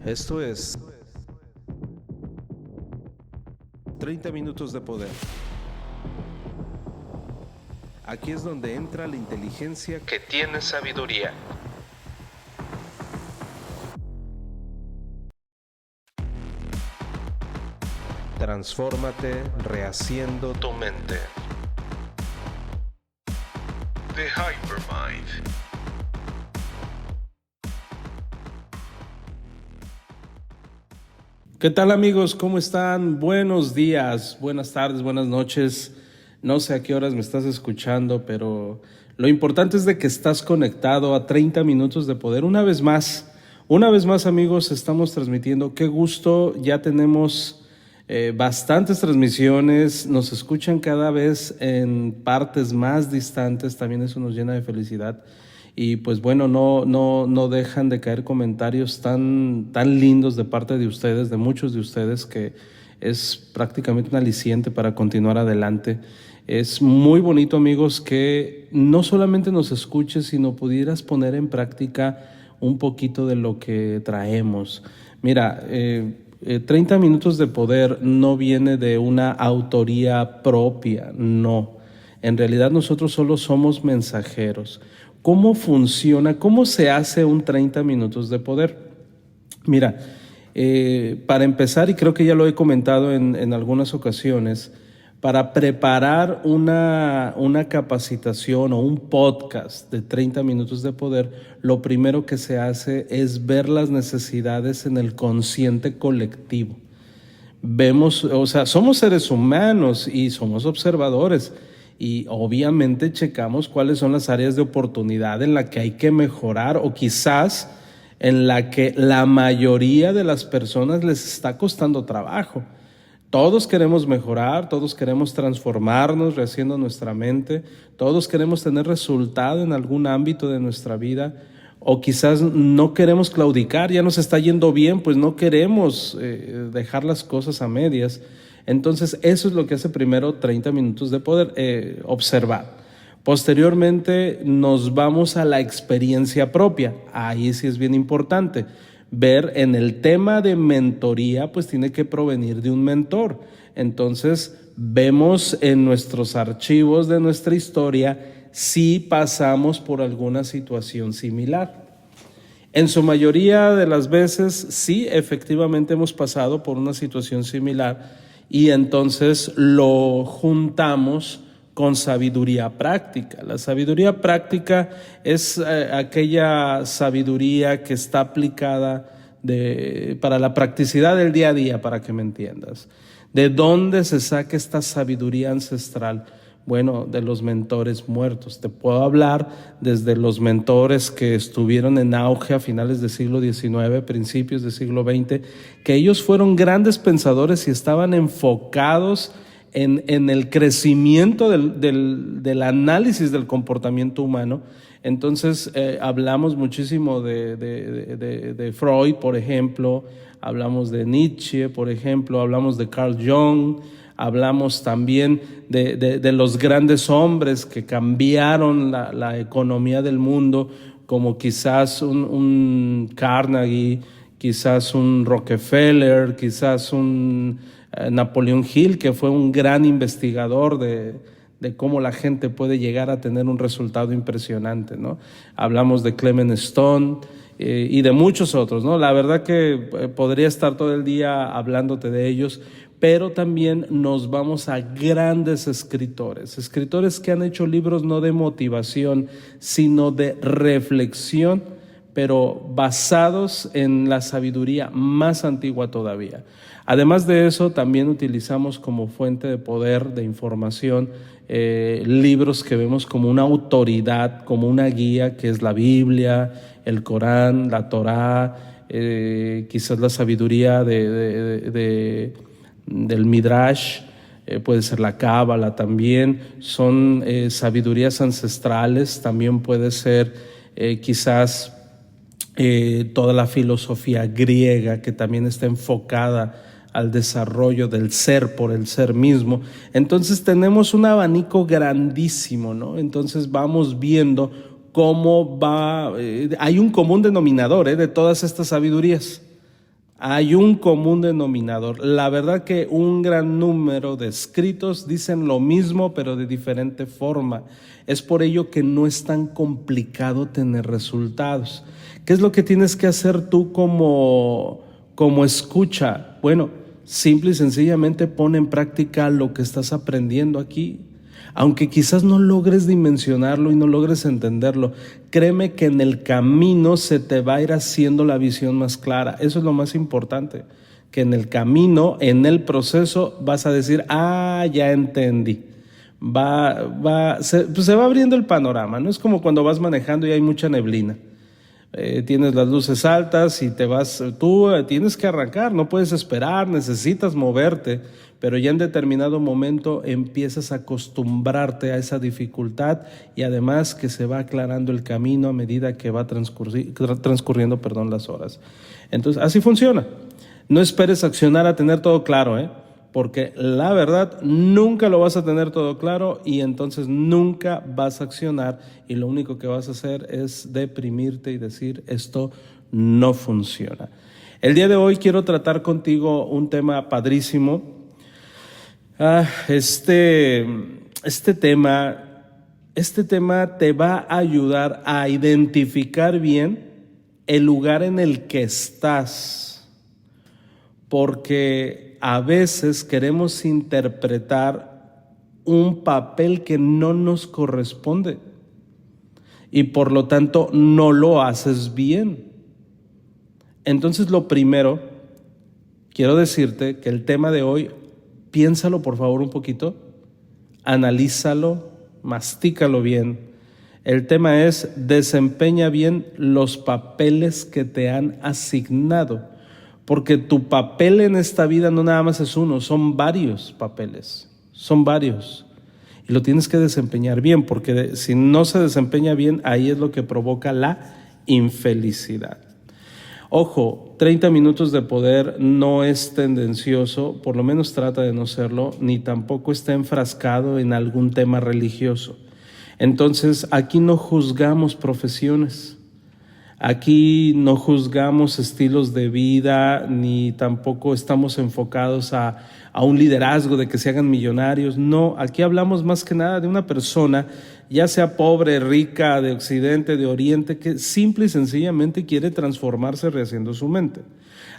Esto es 30 minutos de poder. Aquí es donde entra la inteligencia que tiene sabiduría. Transfórmate rehaciendo tu mente. The Hypermind. ¿Qué tal, amigos? ¿Cómo están? Buenos días, buenas tardes, buenas noches. No sé a qué horas me estás escuchando, pero lo importante es de que estás conectado a 30 minutos de poder. Una vez más, amigos, estamos transmitiendo. Qué gusto, ya tenemos bastantes transmisiones, nos escuchan cada vez en partes más distantes, también eso nos llena de felicidad. Y pues bueno, no dejan de caer comentarios tan lindos de parte de ustedes, de muchos de ustedes, que es prácticamente un aliciente para continuar adelante. Es muy bonito, amigos, que no solamente nos escuches, sino pudieras poner en práctica un poquito de lo que traemos. Mira, 30 minutos de poder no viene de una autoría propia, no. En realidad nosotros solo somos mensajeros. ¿Cómo funciona? ¿Cómo se hace un 30 minutos de poder? Mira, para empezar, y creo que ya lo he comentado en algunas ocasiones, para preparar una capacitación o un podcast de 30 minutos de poder, lo primero que se hace es ver las necesidades en el consciente colectivo. Vemos, o sea, somos seres humanos y somos observadores, y obviamente checamos cuáles son las áreas de oportunidad en las que hay que mejorar, o quizás en la que la mayoría de las personas les está costando trabajo. Todos queremos mejorar, todos queremos transformarnos, rehaciendo nuestra mente, todos queremos tener resultado en algún ámbito de nuestra vida, o quizás no queremos claudicar, ya nos está yendo bien, pues no queremos dejar las cosas a medias. Entonces eso es lo que hace primero 30 minutos de poder, observar. Posteriormente nos vamos a la experiencia propia. Ahí sí es bien importante ver en el tema de mentoría, pues tiene que provenir de un mentor. Entonces vemos en nuestros archivos de nuestra historia si pasamos por alguna situación similar. En su mayoría de las veces sí, efectivamente hemos pasado por una situación similar, y entonces lo juntamos con sabiduría práctica. La sabiduría práctica es aquella sabiduría que está aplicada para la practicidad del día a día, para que me entiendas. ¿De dónde se saca esta sabiduría ancestral? Bueno, de los mentores muertos. Te puedo hablar desde los mentores que estuvieron en auge a finales del siglo XIX, principios del siglo XX, que ellos fueron grandes pensadores y estaban enfocados en el crecimiento del análisis del comportamiento humano. Entonces hablamos muchísimo de Freud, por ejemplo, hablamos de Nietzsche, por ejemplo, hablamos de Carl Jung, hablamos también de los grandes hombres que cambiaron la economía del mundo, como quizás un Carnegie, quizás un Rockefeller, quizás un Napoleón Hill, que fue un gran investigador de cómo la gente puede llegar a tener un resultado impresionante, ¿no? Hablamos de Clement Stone y de muchos otros, ¿no? La verdad que podría estar todo el día hablándote de ellos, pero también nos vamos a grandes escritores que han hecho libros no de motivación, sino de reflexión, pero basados en la sabiduría más antigua todavía. Además de eso, también utilizamos como fuente de poder, de información, libros que vemos como una autoridad, como una guía, que es la Biblia, el Corán, la Torá, quizás la sabiduría del Midrash, puede ser la Cábala también, son sabidurías ancestrales, también puede ser quizás toda la filosofía griega, que también está enfocada al desarrollo del ser por el ser mismo. Entonces tenemos un abanico grandísimo, ¿no? Entonces vamos viendo cómo va, hay un común denominador de todas estas sabidurías. Hay un común denominador. La verdad que un gran número de escritos dicen lo mismo, pero de diferente forma. Es por ello que no es tan complicado tener resultados. ¿Qué es lo que tienes que hacer tú como escucha? Bueno, simple y sencillamente pon en práctica lo que estás aprendiendo aquí. Aunque quizás no logres dimensionarlo y no logres entenderlo, créeme que en el camino se te va a ir haciendo la visión más clara. Eso es lo más importante, que en el camino, en el proceso, vas a decir, ya entendí. Se va abriendo el panorama, ¿no? Es como cuando vas manejando y hay mucha neblina. Tienes las luces altas y tú tienes que arrancar, no puedes esperar, necesitas moverte, pero ya en determinado momento empiezas a acostumbrarte a esa dificultad y además que se va aclarando el camino a medida que va transcurriendo las horas. Entonces, así funciona. No esperes accionar a tener todo claro, porque la verdad nunca lo vas a tener todo claro y entonces nunca vas a accionar y lo único que vas a hacer es deprimirte y decir esto no funciona. El día de hoy quiero tratar contigo un tema padrísimo. Este tema te va a ayudar a identificar bien el lugar en el que estás, porque a veces queremos interpretar un papel que no nos corresponde y por lo tanto no lo haces bien. Entonces, lo primero, quiero decirte que el tema de hoy, piénsalo por favor un poquito, analízalo, mastícalo bien. El tema es: desempeña bien los papeles que te han asignado, porque tu papel en esta vida no nada más es uno, son varios papeles, son varios. Y lo tienes que desempeñar bien, porque si no se desempeña bien, ahí es lo que provoca la infelicidad. Ojo, 30 minutos de poder no es tendencioso, por lo menos trata de no serlo, ni tampoco está enfrascado en algún tema religioso. Entonces, aquí no juzgamos profesiones, aquí no juzgamos estilos de vida, ni tampoco estamos enfocados a un liderazgo de que se hagan millonarios. No, aquí hablamos más que nada de una persona, ya sea pobre, rica, de occidente, de oriente, que simple y sencillamente quiere transformarse rehaciendo su mente.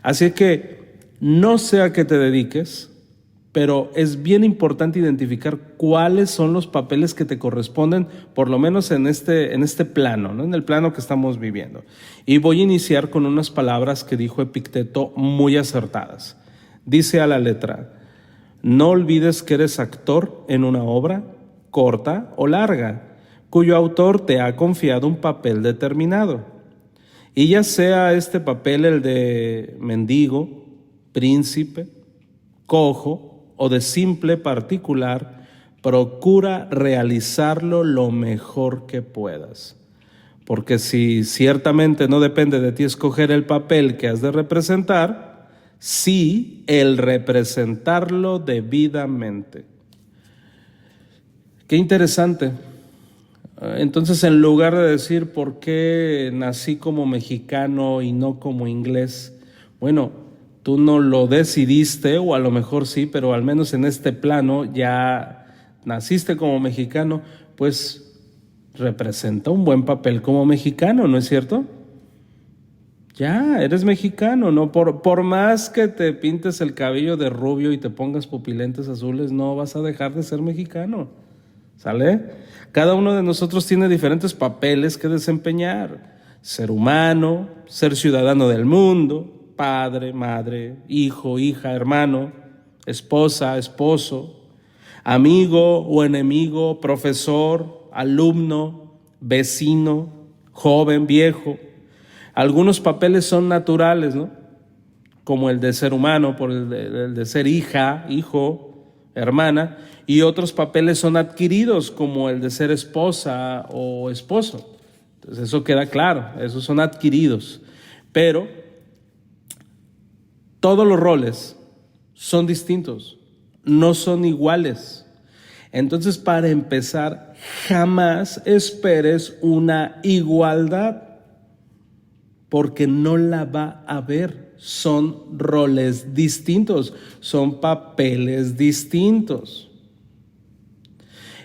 Así que no sé a qué te dediques, pero es bien importante identificar cuáles son los papeles que te corresponden, por lo menos en este plano, ¿no? En el plano que estamos viviendo. Y voy a iniciar con unas palabras que dijo Epicteto muy acertadas. Dice a la letra: no olvides que eres actor en una obra, corta o larga, cuyo autor te ha confiado un papel determinado. Y ya sea este papel el de mendigo, príncipe, cojo o de simple particular, procura realizarlo lo mejor que puedas. Porque si ciertamente no depende de ti escoger el papel que has de representar, sí el representarlo debidamente. Qué interesante. Entonces, en lugar de decir por qué nací como mexicano y no como inglés, bueno, tú no lo decidiste, o a lo mejor sí, pero al menos en este plano ya naciste como mexicano, pues representa un buen papel como mexicano, ¿no es cierto? Ya, eres mexicano, ¿no? Por más que te pintes el cabello de rubio y te pongas pupilentes azules, no vas a dejar de ser mexicano, ¿sale? Cada uno de nosotros tiene diferentes papeles que desempeñar: ser humano, ser ciudadano del mundo, padre, madre, hijo, hija, hermano, esposa, esposo, amigo o enemigo, profesor, alumno, vecino, joven, viejo. Algunos papeles son naturales, ¿no? Como el de ser humano, por el de ser hija, hijo, hermana, y otros papeles son adquiridos, como el de ser esposa o esposo. Entonces eso queda claro, esos son adquiridos. Pero todos los roles son distintos, no son iguales. Entonces, para empezar, jamás esperes una igualdad. porque no la va a ver. Son roles distintos, son papeles distintos.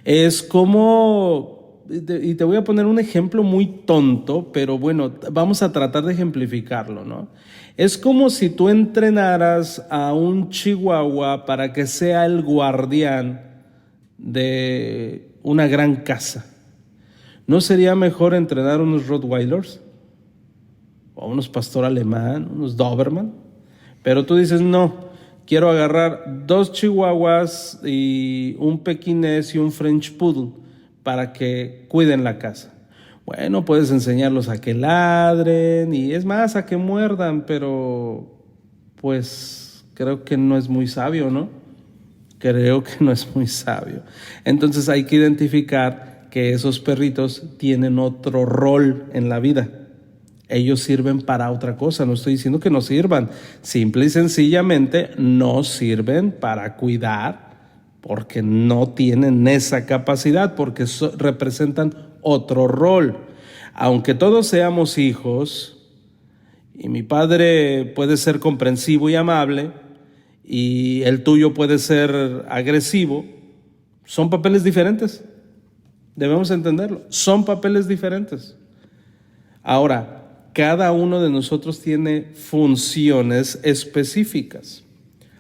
Es como, y te voy a poner un ejemplo muy tonto, pero bueno, vamos a tratar de ejemplificarlo, ¿no? Es como si tú entrenaras a un chihuahua para que sea el guardián de una gran casa. ¿No sería mejor entrenar unos Rottweilers? O unos pastor alemán, unos Doberman. Pero tú dices, no, quiero agarrar 2 chihuahuas y un pequinés y un French poodle para que cuiden la casa. Bueno, puedes enseñarlos a que ladren y es más, a que muerdan, pero pues creo que no es muy sabio, ¿no? Creo que no es muy sabio. Entonces hay que identificar que esos perritos tienen otro rol en la vida. Ellos sirven para otra cosa, no estoy diciendo que no sirvan, simple y sencillamente no sirven para cuidar porque no tienen esa capacidad, porque representan otro rol. Aunque todos seamos hijos y mi padre puede ser comprensivo y amable y el tuyo puede ser agresivo, son papeles diferentes, debemos entenderlo, son papeles diferentes. Ahora, cada uno de nosotros tiene funciones específicas.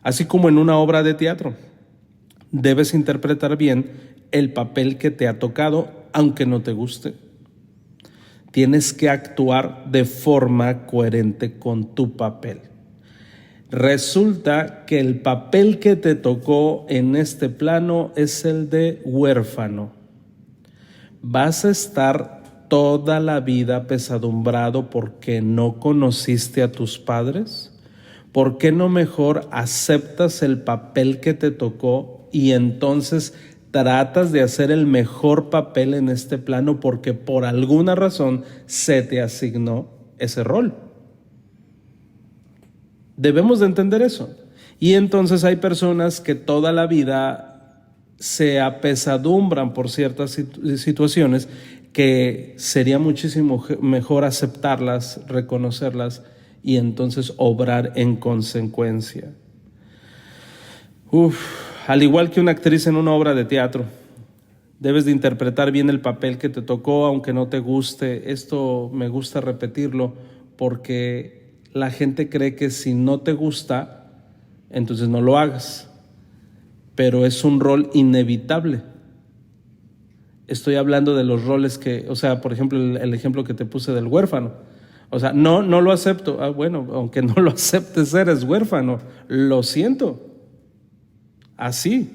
Así como en una obra de teatro, debes interpretar bien el papel que te ha tocado, aunque no te guste. Tienes que actuar de forma coherente con tu papel. Resulta que el papel que te tocó en este plano es el de huérfano. Vas a estar toda la vida apesadumbrado porque no conociste a tus padres. ¿Por qué no mejor aceptas el papel que te tocó y entonces tratas de hacer el mejor papel en este plano porque por alguna razón se te asignó ese rol? Debemos de entender eso. Y entonces hay personas que toda la vida se apesadumbran por ciertas situaciones que sería muchísimo mejor aceptarlas, reconocerlas y entonces obrar en consecuencia. Al igual que una actriz en una obra de teatro, debes de interpretar bien el papel que te tocó, aunque no te guste. Esto me gusta repetirlo porque la gente cree que si no te gusta, entonces no lo hagas. Pero es un rol inevitable. Estoy hablando de los roles que, o sea, por ejemplo, el ejemplo que te puse del huérfano. O sea, no lo acepto. Bueno, aunque no lo aceptes, eres huérfano. Lo siento. Así.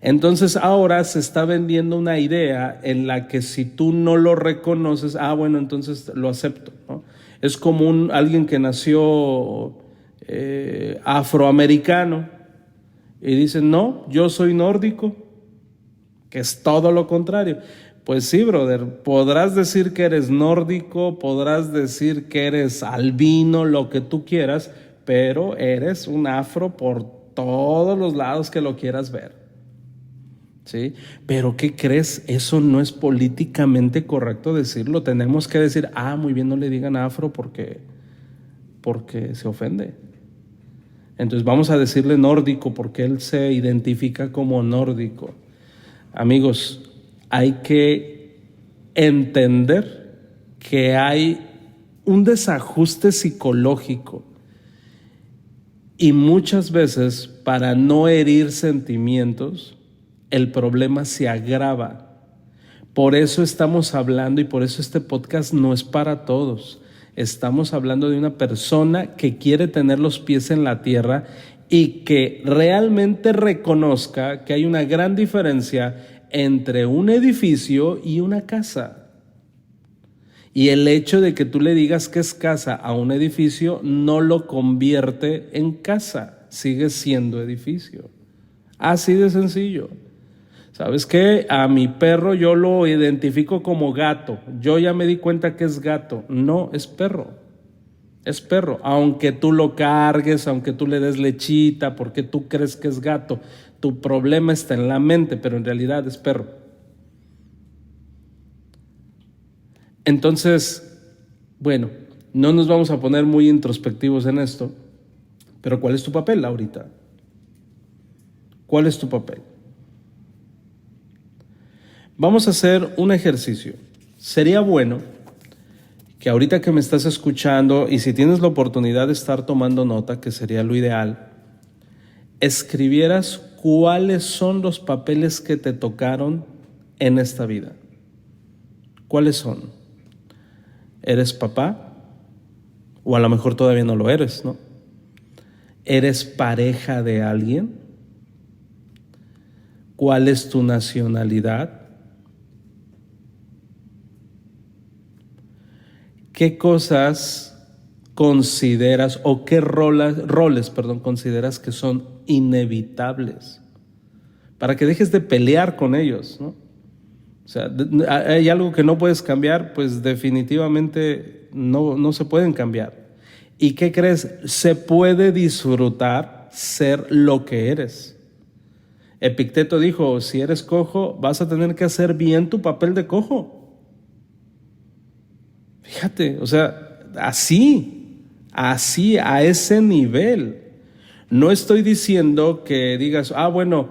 Entonces ahora se está vendiendo una idea en la que si tú no lo reconoces, bueno, entonces lo acepto, ¿no? Es como alguien que nació afroamericano y dice, no, yo soy nórdico, que es todo lo contrario. Pues sí, brother, podrás decir que eres nórdico, podrás decir que eres albino, lo que tú quieras, pero eres un afro por todos los lados que lo quieras ver. ¿Sí? Pero ¿qué crees? Eso no es políticamente correcto decirlo. Tenemos que decir, muy bien, no le digan afro porque se ofende. Entonces vamos a decirle nórdico porque él se identifica como nórdico. Amigos, hay que entender que hay un desajuste psicológico y muchas veces para no herir sentimientos, el problema se agrava. Por eso estamos hablando y por eso este podcast no es para todos. Estamos hablando de una persona que quiere tener los pies en la tierra y que realmente reconozca que hay una gran diferencia entre un edificio y una casa. Y el hecho de que tú le digas que es casa a un edificio no lo convierte en casa, sigue siendo edificio. Así de sencillo. ¿Sabes qué? A mi perro yo lo identifico como gato. Yo ya me di cuenta que es gato. No, es perro. Es perro. Aunque tú lo cargues, aunque tú le des lechita, porque tú crees que es gato. Tu problema está en la mente, pero en realidad es perro. Entonces, bueno, No nos vamos a poner muy introspectivos en esto, pero ¿cuál es tu papel ahorita? ¿Cuál es tu papel? Vamos a hacer un ejercicio. Sería bueno que ahorita que me estás escuchando y si tienes la oportunidad de estar tomando nota, que sería lo ideal, escribieras cuáles son los papeles que te tocaron en esta vida. ¿Cuáles son? ¿Eres papá? O a lo mejor todavía no lo eres, ¿no? ¿Eres pareja de alguien? ¿Cuál es tu nacionalidad? ¿Qué cosas consideras o qué roles consideras que son inevitables? Para que dejes de pelear con ellos, ¿no? O sea, hay algo que no puedes cambiar, pues definitivamente no se pueden cambiar. ¿Y qué crees? Se puede disfrutar ser lo que eres. Epicteto dijo, si eres cojo, vas a tener que hacer bien tu papel de cojo. Fíjate, o sea, así, a ese nivel. No estoy diciendo que digas, bueno,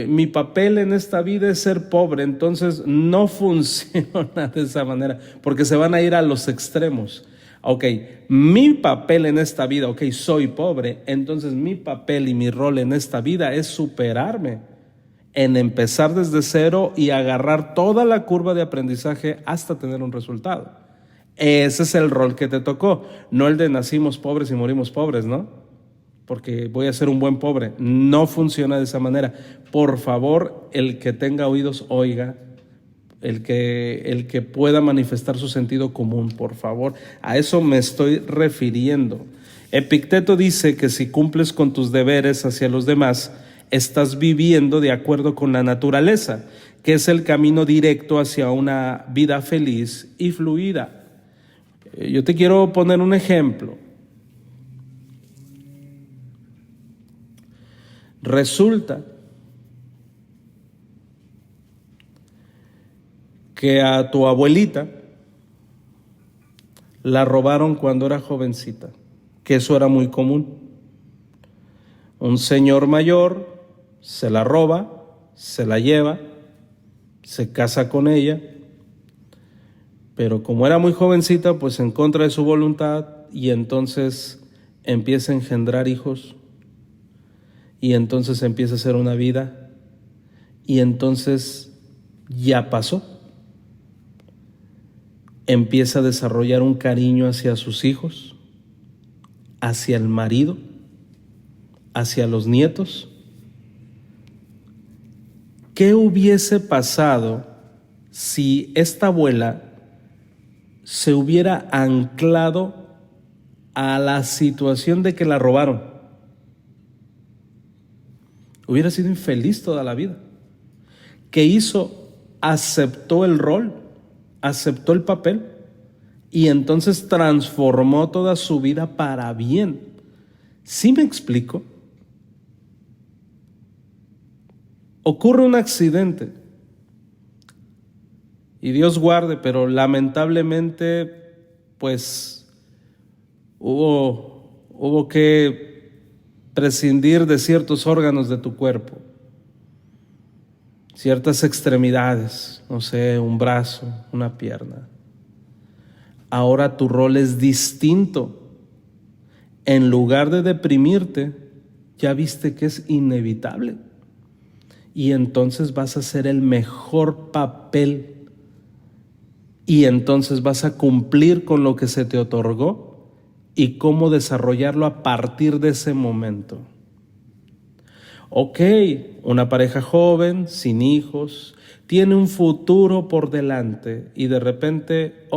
mi papel en esta vida es ser pobre, entonces no funciona de esa manera, porque se van a ir a los extremos. Ok, mi papel en esta vida, soy pobre, entonces mi papel y mi rol en esta vida es superarme, en empezar desde cero y agarrar toda la curva de aprendizaje hasta tener un resultado. Ese es el rol que te tocó, no el de nacimos pobres y morimos pobres, ¿no? Porque voy a ser un buen pobre. No funciona de esa manera. Por favor, el que tenga oídos, oiga. El que pueda manifestar su sentido común, por favor. A eso me estoy refiriendo. Epicteto dice que si cumples con tus deberes hacia los demás, estás viviendo de acuerdo con la naturaleza, que es el camino directo hacia una vida feliz y fluida. Yo te quiero poner un ejemplo. Resulta que a tu abuelita la robaron cuando era jovencita, que eso era muy común. Un señor mayor se la roba, se la lleva, se casa con ella, pero como era muy jovencita, pues en contra de su voluntad, y entonces empieza a engendrar hijos, y entonces empieza a hacer una vida, y entonces ya pasó. Empieza a desarrollar un cariño hacia sus hijos, hacia el marido, hacia los nietos. ¿Qué hubiese pasado si esta abuela se hubiera anclado a la situación de que la robaron? Hubiera sido infeliz toda la vida. ¿Qué hizo? Aceptó el rol, aceptó el papel y entonces transformó toda su vida para bien. ¿Sí me explico? Ocurre un accidente y Dios guarde, pero lamentablemente pues hubo que prescindir de ciertos órganos de tu cuerpo, ciertas extremidades, no sé, un brazo, una pierna. Ahora tu rol es distinto. En lugar de deprimirte, ya viste que es inevitable. Y entonces vas a hacer el mejor papel. Y entonces vas a cumplir con lo que se te otorgó y cómo desarrollarlo a partir de ese momento. Una pareja joven, sin hijos, tiene un futuro por delante y de repente,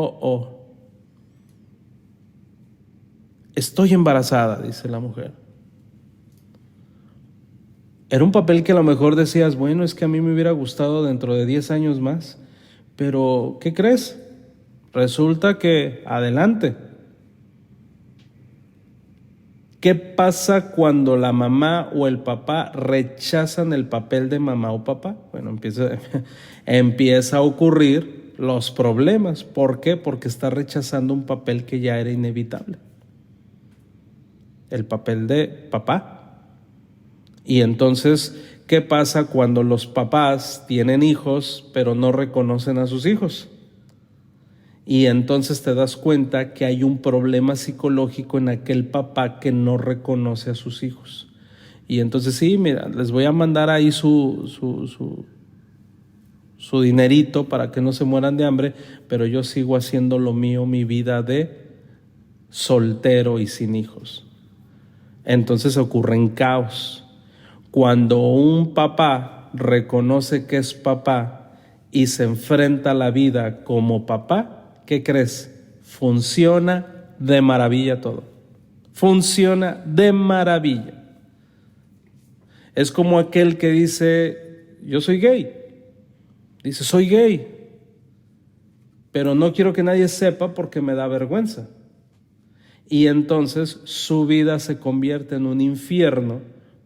estoy embarazada, dice la mujer. Era un papel que a lo mejor decías, bueno, es que a mí me hubiera gustado dentro de 10 años más, pero ¿qué crees? Resulta que adelante. ¿Qué pasa cuando la mamá o el papá rechazan el papel de mamá o papá? Bueno, empieza a ocurrir los problemas. ¿Por qué? Porque está rechazando un papel que ya era inevitable. El papel de papá. Y entonces, ¿qué pasa cuando los papás tienen hijos pero no reconocen a sus hijos? Y entonces te das cuenta que hay un problema psicológico en aquel papá que no reconoce a sus hijos. Y entonces sí, mira, les voy a mandar ahí su dinerito para que no se mueran de hambre, pero yo sigo haciendo lo mío, mi vida de soltero y sin hijos. Entonces ocurren caos. Cuando un papá reconoce que es papá y se enfrenta a la vida como papá, ¿qué crees? Funciona de maravilla todo. Funciona de maravilla. Es como aquel que dice, yo soy gay. Dice, soy gay, pero no quiero que nadie sepa porque me da vergüenza. Y entonces su vida se convierte en un infierno.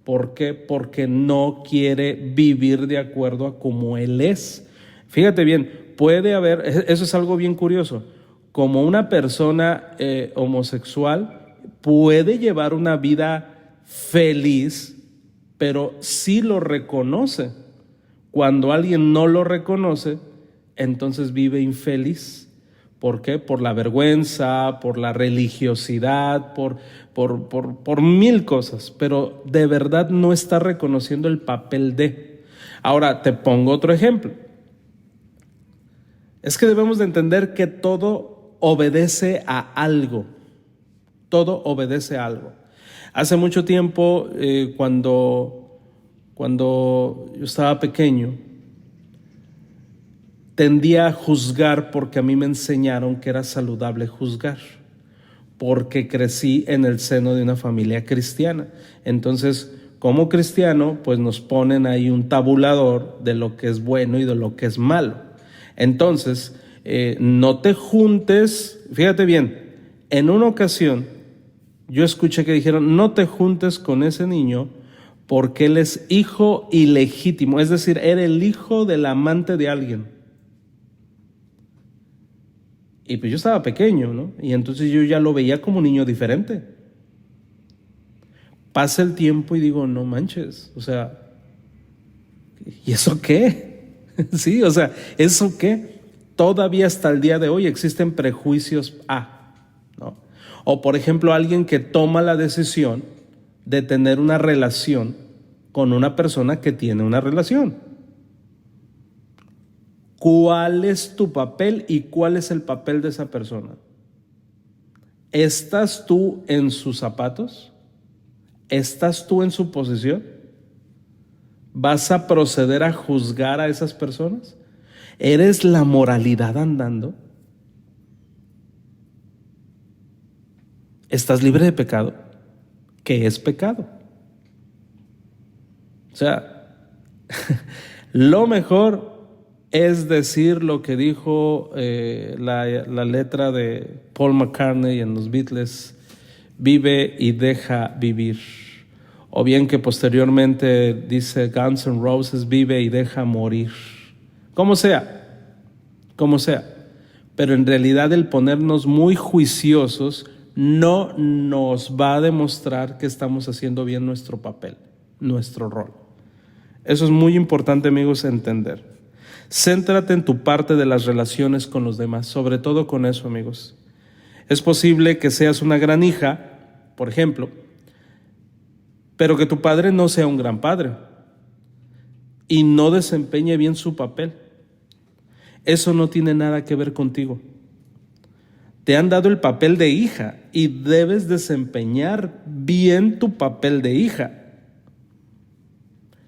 ¿Por qué? Porque no quiere vivir de acuerdo a cómo él es. Fíjate bien, puede haber, eso es algo bien curioso, como una persona homosexual puede llevar una vida feliz, pero sí lo reconoce. Cuando alguien no lo reconoce, entonces vive infeliz. ¿Por qué? Por la vergüenza, por la religiosidad, por mil cosas, pero de verdad no está reconociendo el papel de. Ahora, te pongo otro ejemplo. Es que debemos de entender que todo obedece a algo. Todo obedece a algo. Hace mucho tiempo, cuando yo estaba pequeño, tendía a juzgar porque a mí me enseñaron que era saludable juzgar, porque crecí en el seno de una familia cristiana. Entonces, como cristiano, pues nos ponen ahí un tabulador de lo que es bueno y de lo que es malo. Entonces, no te juntes, fíjate bien, en una ocasión yo escuché que dijeron, no te juntes con ese niño porque él es hijo ilegítimo, es decir, era el hijo del amante de alguien. Y pues yo estaba pequeño, ¿no? Y entonces yo ya lo veía como un niño diferente. Pasa el tiempo y digo, no manches, o sea, ¿y eso qué? Sí, o sea, ¿eso qué? Todavía hasta el día de hoy existen prejuicios ¿no? O por ejemplo, alguien que toma la decisión de tener una relación con una persona que tiene una relación. ¿Cuál es tu papel y cuál es el papel de esa persona? ¿Estás tú en sus zapatos? ¿Estás tú en su posición? ¿Vas a proceder a juzgar a esas personas? ¿Eres la moralidad andando? ¿Estás libre de pecado? ¿Qué es pecado? O sea, lo mejor es decir lo que dijo la letra de Paul McCartney en los Beatles, vive y deja vivir. O bien que posteriormente dice Guns N' Roses, vive y deja morir. Como sea, pero en realidad el ponernos muy juiciosos no nos va a demostrar que estamos haciendo bien nuestro papel, nuestro rol. Eso es muy importante, amigos, entender. Céntrate en tu parte de las relaciones con los demás, sobre todo con eso, amigos. Es posible que seas una gran hija, por ejemplo, pero que tu padre no sea un gran padre y no desempeñe bien su papel. Eso no tiene nada que ver contigo. Te han dado el papel de hija y debes desempeñar bien tu papel de hija.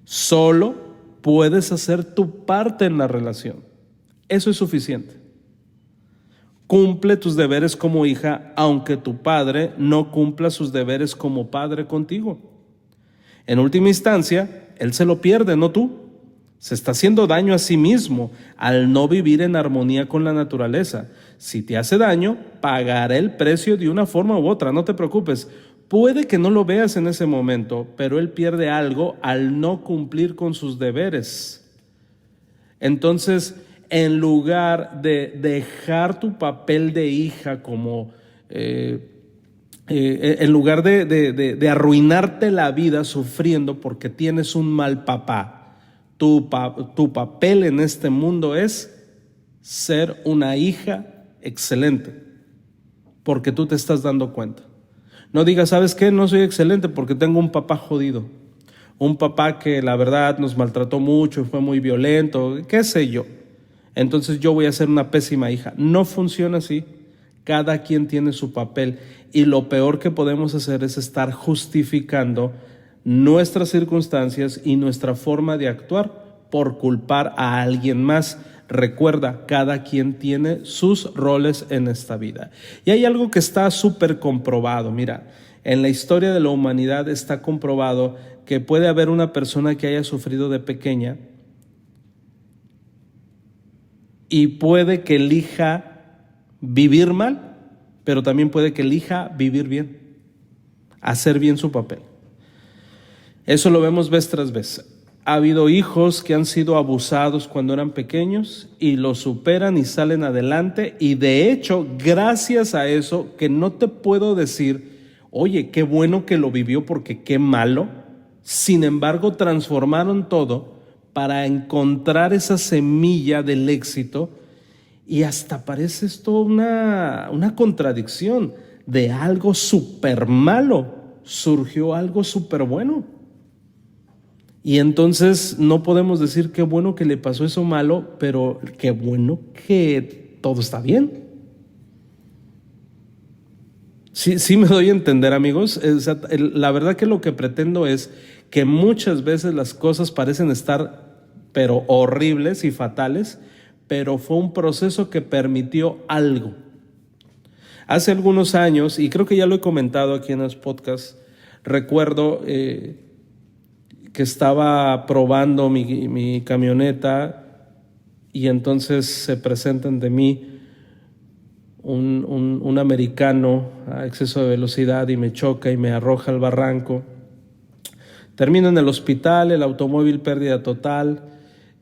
Solo puedes hacer tu parte en la relación. Eso es suficiente. Cumple tus deberes como hija, aunque tu padre no cumpla sus deberes como padre contigo. En última instancia, él se lo pierde, no tú. Se está haciendo daño a sí mismo al no vivir en armonía con la naturaleza. Si te hace daño, pagará el precio de una forma u otra, no te preocupes. Puede que no lo veas en ese momento, pero él pierde algo al no cumplir con sus deberes. Entonces, en lugar de dejar tu papel de hija como... en lugar de arruinarte la vida sufriendo porque tienes un mal papá, tu papel en este mundo es ser una hija excelente, porque tú te estás dando cuenta. No digas, ¿sabes qué? No soy excelente porque tengo un papá jodido, un papá que la verdad nos maltrató mucho y fue muy violento, qué sé yo. Entonces yo voy a ser una pésima hija. No funciona así. Cada quien tiene su papel y lo peor que podemos hacer es estar justificando nuestras circunstancias y nuestra forma de actuar por culpar a alguien más. Recuerda, cada quien tiene sus roles en esta vida. Y hay algo que está súper comprobado. Mira, en la historia de la humanidad está comprobado que puede haber una persona que haya sufrido de pequeña y puede que elija vivir mal, pero también puede que elija vivir bien, hacer bien su papel. Eso lo vemos vez tras vez. Ha habido hijos que han sido abusados cuando eran pequeños y lo superan y salen adelante, y de hecho, gracias a eso, que no te puedo decir, oye, qué bueno que lo vivió porque qué malo, sin embargo, transformaron todo para encontrar esa semilla del éxito. Y hasta parece esto una contradicción. De algo súper malo surgió algo súper bueno. Y entonces no podemos decir qué bueno que le pasó eso malo, pero qué bueno que todo está bien. Sí me doy a entender, amigos. La verdad que lo que pretendo es que muchas veces las cosas parecen estar pero horribles y fatales, pero fue un proceso que permitió algo. Hace algunos años, y creo que ya lo he comentado aquí en los podcasts, recuerdo que estaba probando mi camioneta y entonces se presentan de mí un americano a exceso de velocidad y me choca y me arroja al barranco. Termino en el hospital, el automóvil pérdida total.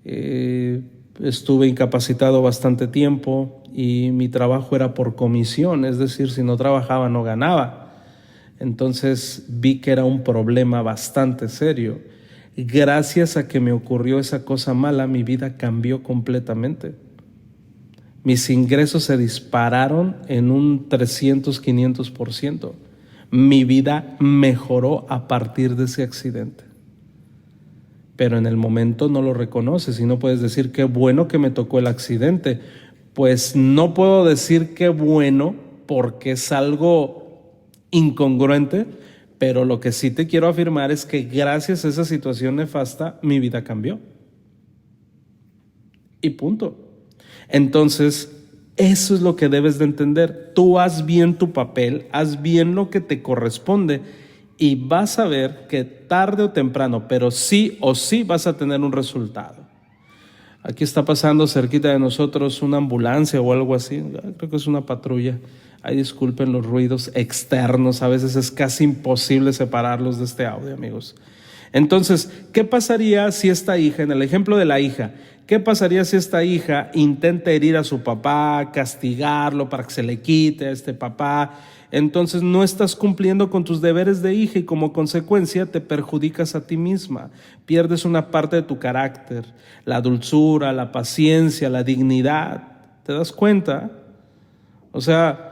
Estuve incapacitado bastante tiempo y mi trabajo era por comisión, es decir, si no trabajaba no ganaba. Entonces vi que era un problema bastante serio. Gracias a que me ocurrió esa cosa mala, mi vida cambió completamente. Mis ingresos se dispararon en un 300-500%. Mi vida mejoró a partir de ese accidente. Pero en el momento no lo reconoces y no puedes decir qué bueno que me tocó el accidente. Pues no puedo decir qué bueno porque es algo incongruente, pero lo que sí te quiero afirmar es que gracias a esa situación nefasta mi vida cambió. Y punto. Entonces, eso es lo que debes de entender. Tú haz bien tu papel, haz bien lo que te corresponde y vas a ver que tarde o temprano, pero sí o sí vas a tener un resultado. Aquí está pasando cerquita de nosotros una ambulancia o algo así, creo que es una patrulla. Ay, disculpen los ruidos externos, a veces es casi imposible separarlos de este audio, amigos. Entonces, ¿qué pasaría si esta hija, en el ejemplo de la hija, qué pasaría si esta hija intenta herir a su papá, castigarlo para que se le quite a este papá? Entonces no estás cumpliendo con tus deberes de hija y como consecuencia te perjudicas a ti misma. Pierdes una parte de tu carácter, la dulzura, la paciencia, la dignidad. ¿Te das cuenta? O sea,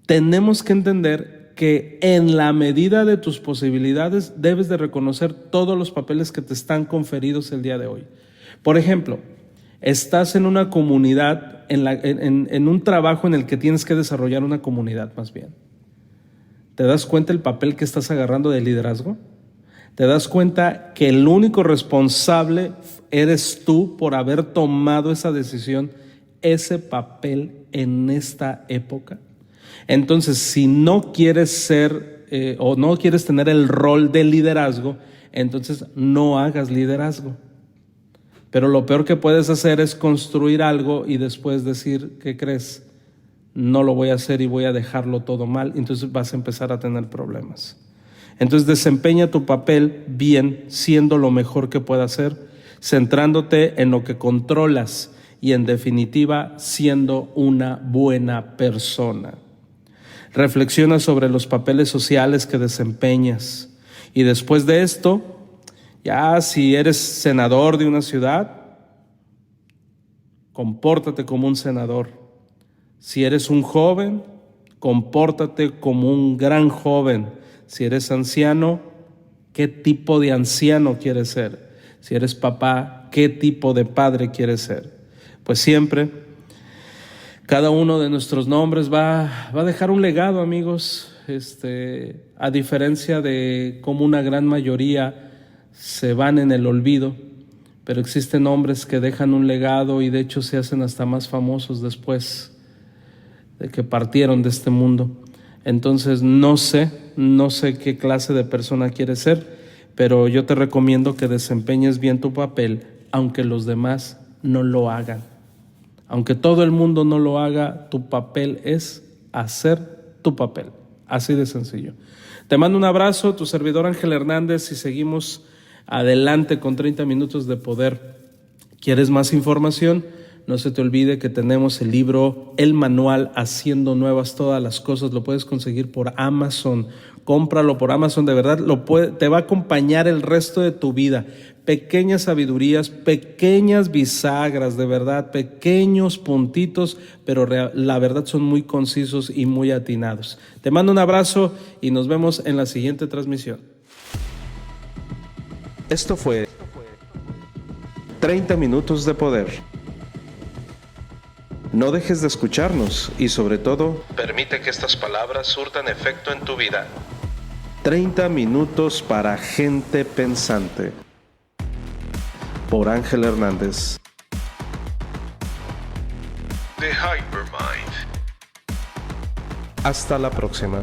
tenemos que entender que en la medida de tus posibilidades debes de reconocer todos los papeles que te están conferidos el día de hoy. Por ejemplo, estás en una comunidad, en un trabajo en el que tienes que desarrollar una comunidad más bien. ¿Te das cuenta el papel que estás agarrando de liderazgo? ¿Te das cuenta que el único responsable eres tú por haber tomado esa decisión, ese papel en esta época? Entonces, si no quieres ser o no quieres tener el rol de liderazgo, entonces no hagas liderazgo. Pero lo peor que puedes hacer es construir algo y después decir, ¿qué crees? No lo voy a hacer y voy a dejarlo todo mal. Entonces vas a empezar a tener problemas. Entonces desempeña tu papel bien, siendo lo mejor que puedas hacer, centrándote en lo que controlas. y en definitiva siendo una buena persona. Reflexiona sobre los papeles sociales que desempeñas y después de esto, ya si eres senador de una ciudad, compórtate como un senador. Si eres un joven, compórtate como un gran joven. Si eres anciano, ¿qué tipo de anciano quieres ser? Si eres papá, ¿qué tipo de padre quieres ser? Pues siempre, cada uno de nuestros nombres va a dejar un legado, amigos. A diferencia de cómo una gran mayoría se van en el olvido, pero existen nombres que dejan un legado y de hecho se hacen hasta más famosos después de que partieron de este mundo. Entonces no sé qué clase de persona quieres ser, pero yo te recomiendo que desempeñes bien tu papel, aunque los demás no lo hagan. Aunque todo el mundo no lo haga, tu papel es hacer tu papel. Así de sencillo. Te mando un abrazo, tu servidor Ángel Hernández, y seguimos adelante con 30 minutos de poder. ¿Quieres más información? No se te olvide que tenemos el libro, el manual Haciendo Nuevas Todas las Cosas. Lo puedes conseguir por Amazon. Cómpralo por Amazon, de verdad te va a acompañar el resto de tu vida. Pequeñas sabidurías, pequeñas bisagras, de verdad, pequeños puntitos, pero la verdad son muy concisos y muy atinados. Te mando un abrazo y nos vemos en la siguiente transmisión. Esto fue 30 minutos de poder. No dejes de escucharnos y sobre todo, permite que estas palabras surtan efecto en tu vida. 30 minutos para gente pensante. Por Ángel Hernández. The Hypermind. Hasta la próxima.